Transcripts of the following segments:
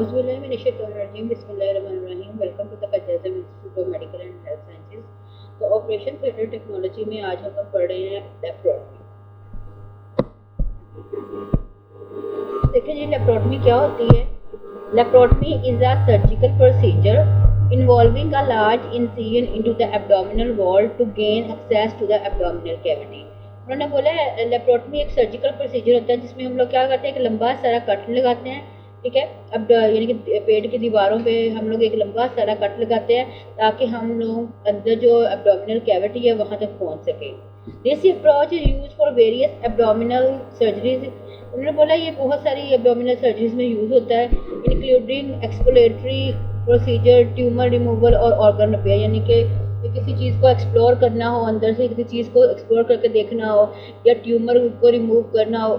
औज़ुबिल्लाहिमिनश्शैतानिर्रजीम बिस्मिल्लाहिर्रहमानिर्रहीम। Welcome to the कजैज़म institute of medical and health sciences. तो ऑपरेशन थिएटर टेक्नोलॉजी में आज हम लोग पढ़ रहे हैं लेप्रोटमी। देखिए जी, लेप्रोटमी क्या होती है। Laparotomy is a surgical procedure involving a large incision into the abdominal wall to gain access to the abdominal cavity. उन्होंने बोला है लेप्रोटमी एक सर्जिकल प्रोसीजर होता है जिसमें हम लोग क्या करते हैं, एक लंबा सारा कट लगाते हैं। ठीक है, अब यानी कि पेट की दीवारों पे हम लोग एक लंबा सारा कट लगाते हैं ताकि हम लोग अंदर जो एब्डोमिनल कैविटी है वहाँ तक पहुँच सके। This approach is use for various abdominal surgeries. उन्होंने बोला ये बहुत सारी एब्डोमिनल सर्जरीज में यूज़ होता है, including exploratory procedure, tumour removal और ऑर्गन रिपेयर। यानी कि किसी चीज़ को एक्सप्लोर करना हो, अंदर से किसी चीज़ को एक्सप्लोर करके देखना हो, या ट्यूमर को रिमूव करना हो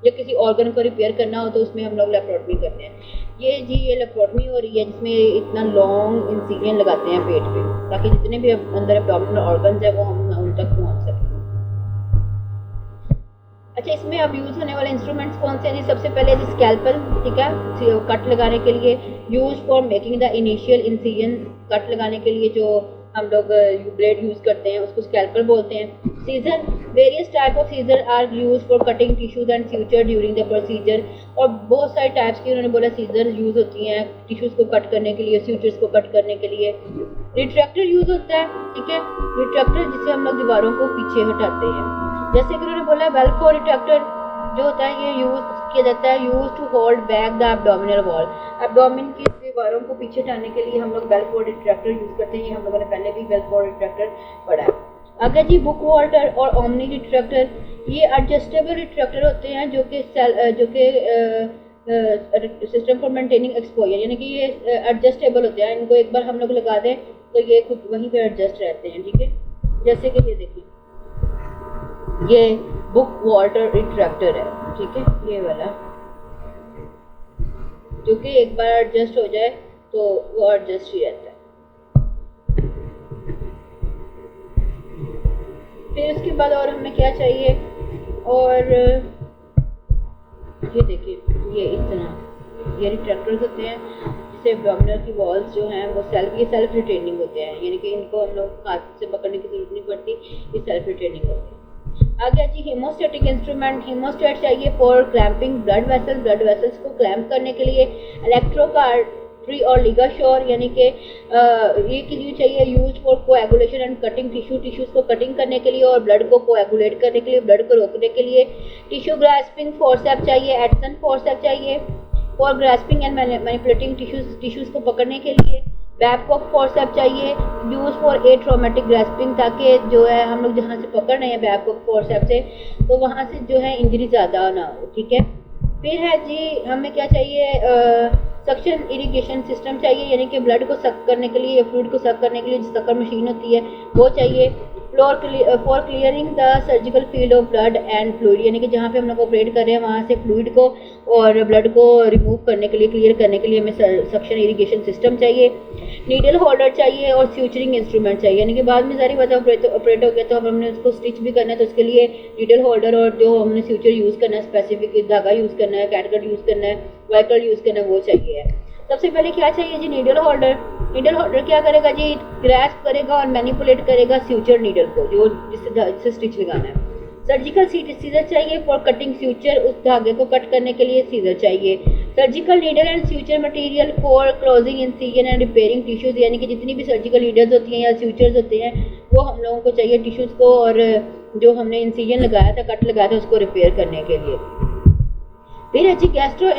या किसी ऑर्गन को रिपेयर करना हो, तो उसमें हम लोग लेप्रोटमी करते हैं। ये लेप्रोटमी हो रही है जिसमें इतना लॉन्ग इंसिजन लगाते हैं पेट पे ताकि जितने भी अंदर एब्डोमिनल ऑर्गन्स है वो हम उन तक पहुंच सकें। अच्छा, इसमें अब यूज़ होने वाले इंस्ट्रूमेंट्स कौन से हैं जी? सबसे पहले स्कैल्पल, ठीक है, कट लगाने के लिए, use for making the initial incision. Cut लगाने के लिए जो हम लोग ब्लेड यूज़ करते हैं उसको स्कैल्पल बोलते हैं। Scissor, various type of scissor are use for cutting tissues and future during the procedure. और बहुत सारे टाइप्स की उन्होंने बोला सीजर यूज़ होती हैं टिश्यूज को कट करने के लिए, फ्यूचर्स को कट करने के लिए। रिट्रैक्टर यूज़ होता है, ठीक है, रिट्रैक्टर जिससे हम लोग दीवारों को पीछे हटाते हैं। जैसे कि उन्होंने बोला वेलक्रो रिट्रैक्टर जो होता है ये यूज किया जाता है, use to hold back the abdominal wall. Abdomen की दीवारों को पीछे हटाने के लिए हम लोग वेलक्रो रिट्रैक्टर यूज करते हैं। ये हम लोगों ने पहले भी वेलक्रो रिट्रैक्टर पढ़ा है। आगे जी, बुक वॉल्टर और ओमनी रिट्रैक्टर, ये एडजस्टेबल रिट्रैक्टर होते हैं जो कि सिस्टम फॉर मेंटेनिंग एक्सपोजर, यानी कि ये एडजस्टेबल होते हैं। इनको एक बार हम लोग लगा दें तो ये खुद वहीं पे एडजस्ट रहते हैं। ठीक है, जैसे कि ये देखिए, ये बुक वॉल्टर रिट्रैक्टर है, ठीक है, ये वाला, जो कि एक बार एडजस्ट हो जाए तो वो एडजस्ट ही रहता है। फिर उसके बाद और हमें क्या चाहिए, और ये देखिए, ये इस तरह ये रिट्रैक्टर्स होते हैं जिससे एब्डोमिनल की वॉल्स जो हैं वो सेल्फ रिटेनिंग होते हैं, यानी कि इनको हम लोग हाथ से पकड़ने की जरूरत नहीं पड़ती, ये सेल्फ रिटेनिंग होते हैं। आगे जी, हीमोस्टैटिक इंस्ट्रूमेंट, हीमोस्टैट चाहिए फॉर क्लैंपिंग ब्लड वेसल्स को क्लैंप करने के लिए। इलेक्ट्रोकार्टरी और लिगाशोर, यानी कि ये की चाहिए use for coagulation and cutting tissues को कटिंग करने के लिए और ब्लड को कोएगुलेट करने के लिए, ब्लड को रोकने के लिए। टिश्यू ग्रास्पिंग फोर्सेप्स चाहिए, एडसन फोर्सेप्स चाहिए for grasping and manipulating tissues को पकड़ने के लिए। बैबकॉक फोर्सेप्स चाहिए use for a traumatic grasping, ताकि जो है हम लोग जहाँ से पकड़ रहे हैं बैबकॉक फोर्सेप्स से तो वहाँ से जो है इंजरी ज़्यादा ना हो। ठीक है, फिर है जी, हमें क्या चाहिए, सक्शन इरिगेशन सिस्टम चाहिए, यानी कि ब्लड को सक करने के लिए, फ्लूइड को सक करने के लिए जो सकर मशीन होती है वो चाहिए। For clearing the surgical field of blood and fluid, यानी कि जहाँ पे हम लोग ऑपरेट कर रहे हैं वहाँ से फ्लूइड को और ब्लड को रिमूव करने के लिए, क्लियर करने के लिए हमें सक्शन इरिगेशन सिस्टम चाहिए। नीडल होल्डर चाहिए और स्यूचरिंग इंस्ट्रूमेंट चाहिए, यानी कि बाद में सारी बात ऑपरेट हो गया तो हमने उसको स्टिच भी करना है, तो उसके लिए नीडल होल्डर और जो हमने स्यूचर यूज़ करना है, स्पेसिफिक धागा यूज़ करना है, कैटगट यूज़ करना है, वाइकल यूज़ करना है, वो चाहिए। सबसे पहले क्या चाहिए जी, नीडल होल्डर। नीडल होल्डर क्या करेगा जी, ग्रैस्प करेगा और मैनिपुलेट करेगा स्यूचर नीडल को जो जिससे स्टिच लगाना है। सर्जिकल सीजर चाहिए फॉर कटिंग फ्यूचर, उस धागे को कट करने के लिए सीजर चाहिए। Surgical needle and future material for closing incision and repairing tissues, यानी कि जितनी भी सर्जिकल नीडल्स होती हैं या फ्यूचर्स होते हैं वो हम लोगों को चाहिए टिश्यूज को, और जो हमने इंसिजन लगाया था, कट लगाया था, उसको रिपेयर करने के लिए। फिर है जी gastro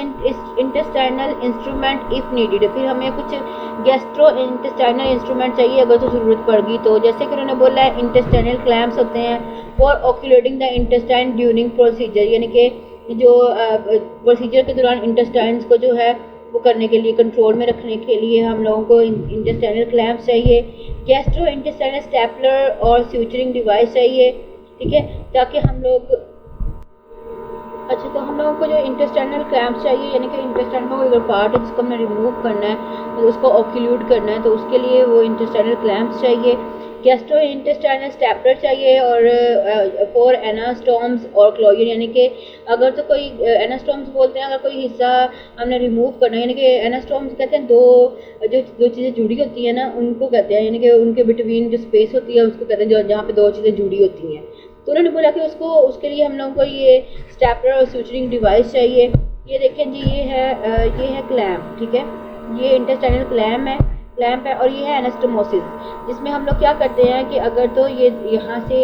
intestinal instrument if needed, फिर हमें कुछ गैस्ट्रो इंटेस्टाइनल इंस्ट्रूमेंट चाहिए अगर तो ज़रूरत पड़गी तो। जैसे कि उन्होंने बोला है इंटेस्टाइनल क्लैम्प्स होते हैं for occluding the intestine during procedure, यानी कि जो प्रोसीजर के दौरान इंटेस्टाइन्स को जो है वो करने के लिए, कंट्रोल में रखने के लिए हम लोगों को इंटेस्टाइनल क्लैम्प्स चाहिए। गैस्ट्रो इंटेस्टाइनल स्टेपलर और स्यूचरिंग डिवाइस चाहिए, ठीक है, ताकि हम लोग, अच्छा, तो हम लोगों को जो इंटेस्टाइनल क्लैम्प्स चाहिए, यानी कि इंटेस्टाइन का कोई अगर पार्ट है जिसको हमने रिमूव करना है तो उसको ऑक्यूल्यूट करना है, तो उसके लिए वो इंटेस्टाइनल क्लैम्प्स चाहिए। गैस्ट्रोइंटेस्टाइनल स्टेपलर चाहिए और फॉर एनास्टोम्स और क्लोजर, यानी कि अगर तो कोई एनास्टोम्स बोलते हैं अगर कोई हिस्सा हमने रिमूव करना है, यानी कि एनास्टोम्स कहते हैं दो चीज़ें जुड़ी होती हैं ना, उनको कहते हैं, यानी कि उनके बिटवीन जो स्पेस होती है उसको कहते हैं, जो जहाँ पे दो चीज़ें जुड़ी होती हैं। तो उन्होंने बोला कि उसके लिए हम लोगों को ये स्टेपलर और सूचरिंग डिवाइस चाहिए। ये देखें जी, ये है क्लैम्प, ठीक है, ये इंटेस्टाइनल क्लैम्प है और ये है एनास्टोमोसिस, जिसमें हम लोग क्या करते हैं कि अगर तो ये यहाँ से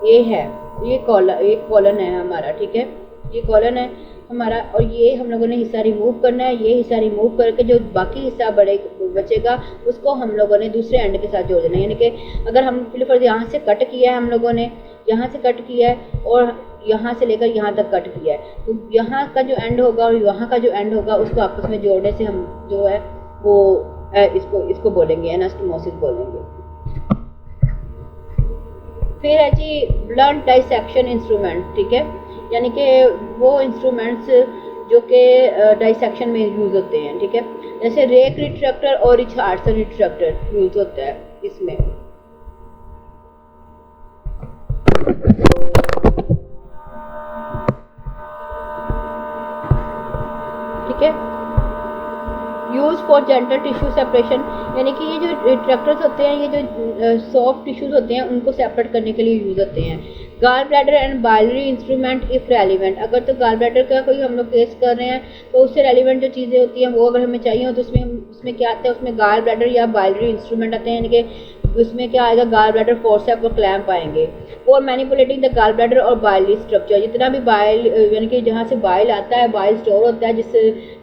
ये है, ये कॉलन है हमारा, ठीक है, ये कॉलन है हमारा, और ये हम लोगों ने हिस्सा रिमूव करना है। ये हिस्सा रिमूव करके जो बाकी हिस्सा बचेगा उसको हम लोगों ने दूसरे एंड के साथ जोड़ देना है। यानी कि अगर हम फिर यहाँ से कट किया है, हम लोगों ने यहाँ से कट किया है और यहाँ से लेकर यहाँ तक कट किया है, तो यहाँ का जो एंड होगा और यहाँ का जो एंड होगा उसको आपस में जोड़ने से हम जो है वो इसको बोलेंगे एनास्टोमोसिस बोलेंगे। फिर है जी ब्लंट डाइसेक्शन इंस्ट्रूमेंट, ठीक है, यानी कि वो इंस्ट्रूमेंट्स जो कि डाइसेक्शन में यूज़ होते हैं, ठीक है, जैसे रेक रिट्रैक्टर और रिचार्डसन रिट्रैक्टर यूज़ होता है इसमें। ठीक है, use for gentle tissue separation, यानी कि ये जो रिट्रैक्टर्स होते हैं, ये जो सॉफ्ट टिश्यूज होते हैं उनको सेपरेट करने के लिए यूज़ होते हैं। Gall bladder and biliary instrument if relevant, अगर तो गाल ब्लैडर का कोई हम लोग केस कर रहे हैं तो उससे रेलिवेंट जो चीज़ें होती हैं वो अगर हमें चाहिए हो तो उसमें क्या आता है, उसमें गाल ब्लैडर या बाइलरी इंस्ट्रूमेंट आते हैं, यानी कि उसमें क्या आएगा, गाल ब्लैडर फोर्सेप्स और क्लैंप आएंगे। और मैनिपुलेटिंग द गाल ब्लैडर और बाइलरी स्ट्रक्चर, जितना भी बाइल यानी कि जहाँ से बाइल आता है, बाइल स्टोर होता है जिस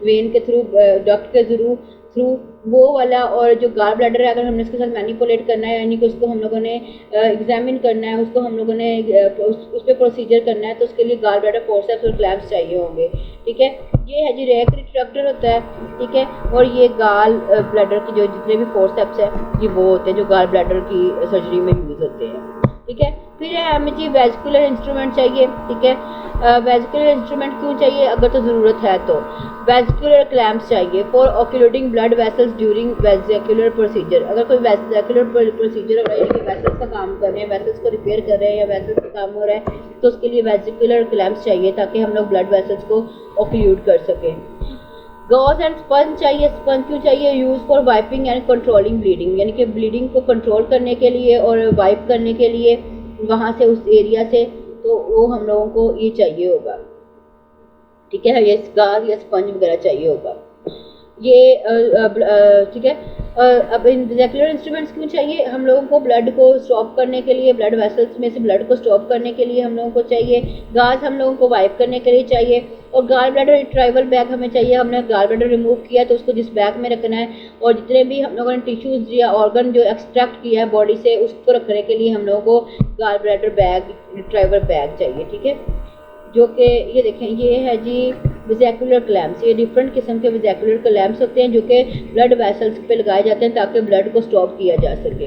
वेन के थ्रू, डक्ट के थ्रू वो वाला, और जो गाल ब्लैडर है अगर हमने उसके साथ मैनिपुलेट करना है, यानी कि उसको हम लोगों ने एग्जामिन करना है, उसको हम लोगों ने उस पर प्रोसीजर करना है, तो उसके लिए गाल ब्लैडर फोर्सेप्स और क्लैंप्स चाहिए होंगे। ठीक है, ये है जी रेक रिट्रैक्टर होता है, ठीक है, और ये गाल ब्लैडर की जो जितने भी फोर्सेप्स है ये वो होते हैं जो गाल ब्लैडर की सर्जरी में यूज़ होते हैं। ठीक है, फिर हमें जी वेस्कुलर इंस्ट्रूमेंट चाहिए। ठीक है, वेस्कुलर इंस्ट्रूमेंट क्यों चाहिए, अगर तो ज़रूरत है तो वेस्कुलर क्लैम्प्स चाहिए for occluding blood vessels during vascular procedure, अगर कोई वेस्कुलर प्रोसीजर हो रहा है, यानी कि वेसल्स का काम कर रहे हैं, वेसल्स को रिपेयर कर रहे हैं या वेसल्स का काम हो रहा है, तो उसके लिए वेस्कुलर क्लैम्प्स चाहिए ताकि हम लोग ब्लड वेसल्स को ऑक्यूलेट कर सकें। गॉज एंड स्पंज चाहिए। स्पंज क्यों चाहिए, use for wiping and controlling bleeding, यानी कि ब्लीडिंग को कंट्रोल करने के लिए और वाइप करने के लिए वहाँ से उस एरिया से, तो वो हम लोगों को ये चाहिए होगा। ठीक है, ये गाज या स्पंज वगैरह चाहिए होगा ये। ठीक है, अब वेस्कुलर इंस्ट्रूमेंट्स क्यों चाहिए, हम लोगों को ब्लड को स्टॉप करने के लिए, ब्लड वेसल्स में से ब्लड को स्टॉप करने के लिए हम लोगों को चाहिए। गाज हम लोगों को वाइप करने के लिए चाहिए, और गाल ब्लैडर रिट्राइवल बैग हमें चाहिए। हमने गाल ब्लैडर रिमूव किया तो उसको जिस बैग में रखना है, और जितने भी हम लोगों ने टिश्यूज या ऑर्गन जो एक्सट्रैक्ट किया है बॉडी से उसको रखने के लिए हम लोगों को gall bladder bag, retrieval bag चाहिए। ठीक है, जो कि ये देखें, ये है जी वेस्कुलर क्लैम्प्स। ये डिफरेंट किस्म के वेस्कुलर क्लैम्प्स होते हैं जो कि ब्लड वेसल्स पे लगाए जाते हैं ताकि ब्लड को स्टॉप किया जा सके।